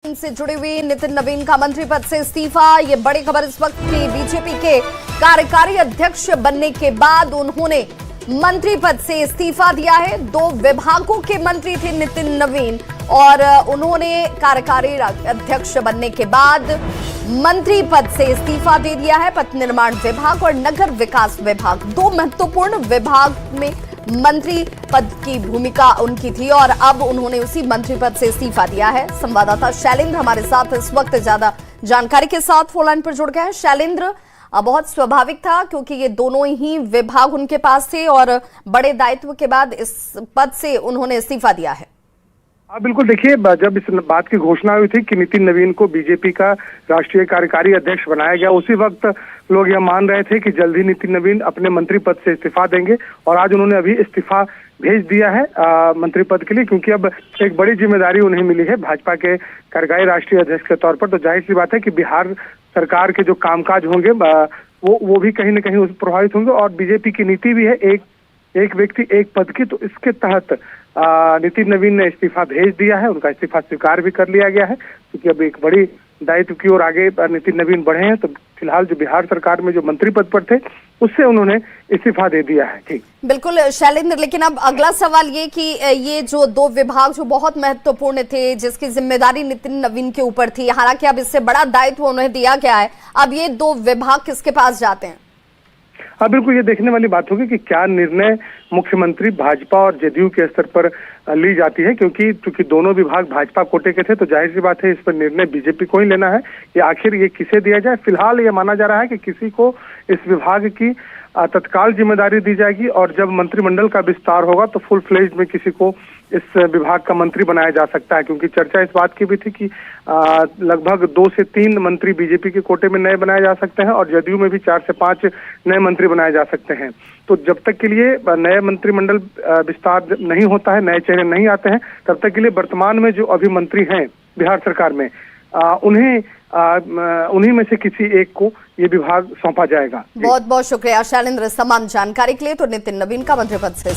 से जुड़े हुए नितिन नवीन का मंत्री पद से इस्तीफा। ये बड़ी खबर इस वक्त की। बीजेपी के कार्यकारी अध्यक्ष बनने के बाद उन्होंने मंत्री पद से इस्तीफा दिया है। 2 विभागों के मंत्री थे नितिन नवीन और उन्होंने कार्यकारी अध्यक्ष बनने के बाद मंत्री पद से इस्तीफा दे दिया है। पथ निर्माण विभाग और नगर विकास विभाग 2 महत्वपूर्ण विभाग में मंत्री पद की भूमिका उनकी थी और अब उन्होंने उसी मंत्री पद से इस्तीफा दिया है। संवाददाता शैलेंद्र हमारे साथ इस वक्त ज्यादा जानकारी के साथ फोन लाइन पर जुड़ गए हैं। शैलेंद्र, बहुत स्वाभाविक था क्योंकि ये दोनों ही विभाग उनके पास थे और बड़े दायित्व के बाद इस पद से उन्होंने इस्तीफा दिया है। हाँ बिल्कुल, देखिए जब इस बात की घोषणा हुई थी कि नितिन नवीन को बीजेपी का राष्ट्रीय कार्यकारी अध्यक्ष बनाया गया, उसी वक्त लोग यह मान रहे थे कि जल्द ही नितिन नवीन अपने मंत्री पद से इस्तीफा देंगे और आज उन्होंने अभी इस्तीफा भेज दिया है मंत्री पद के लिए, क्योंकि अब एक बड़ी जिम्मेदारी उन्हें मिली है भाजपा के कार्यकारी राष्ट्रीय अध्यक्ष के तौर पर। तो जाहिर सी बात है कि बिहार सरकार के जो कामकाज होंगे वो भी कहीं न कहीं उससे प्रभावित होंगे और बीजेपी की नीति भी है एक व्यक्ति एक पद की। तो इसके तहत नितिन नवीन ने इस्तीफा भेज दिया है, उनका इस्तीफा स्वीकार भी कर लिया गया है, क्योंकि अब एक बड़ी दायित्व की ओर आगे नितिन नवीन बढ़े हैं। तो फिलहाल जो बिहार सरकार में जो मंत्री पद पर थे उससे उन्होंने इस्तीफा दे दिया है। ठीक, बिल्कुल शैलेंद्र, लेकिन अब अगला सवाल ये कि ये जो 2 विभाग जो बहुत महत्वपूर्ण थे, जिसकी जिम्मेदारी नितिन नवीन के ऊपर थी, हालांकि अब इससे बड़ा दायित्व उन्हें दिया गया है, अब ये 2 विभाग किसके पास जाते हैं? हाँ बिल्कुल, ये देखने वाली बात होगी कि क्या निर्णय मुख्यमंत्री भाजपा और जदयू के स्तर पर ली जाती है, क्योंकि दोनों विभाग भाजपा कोटे के थे। तो जाहिर सी बात है इस पर निर्णय बीजेपी को ही लेना है कि आखिर ये किसे दिया जाए। फिलहाल ये माना जा रहा है कि किसी को इस विभाग की तत्काल जिम्मेदारी दी जाएगी और जब मंत्रिमंडल का विस्तार होगा तो फुल फ्लेज में किसी को इस विभाग का मंत्री बनाया जा सकता है, क्योंकि चर्चा इस बात की भी थी कि लगभग 2 से 3 मंत्री बीजेपी के कोटे में नए बनाए जा सकते हैं और जदयू में भी 4 से 5 नए मंत्री बनाए जा सकते हैं। तो जब तक के लिए नए मंत्रिमंडल विस्तार नहीं होता है, नए चेहरे नहीं आते हैं, तब तक के लिए वर्तमान में जो अभी मंत्री हैं बिहार सरकार में उन्हीं में से किसी एक को ये विभाग सौंपा जाएगा। बहुत बहुत शुक्रिया शैलेंद्र तमाम जानकारी के लिए। तो नितिन नवीन का मंत्री पद से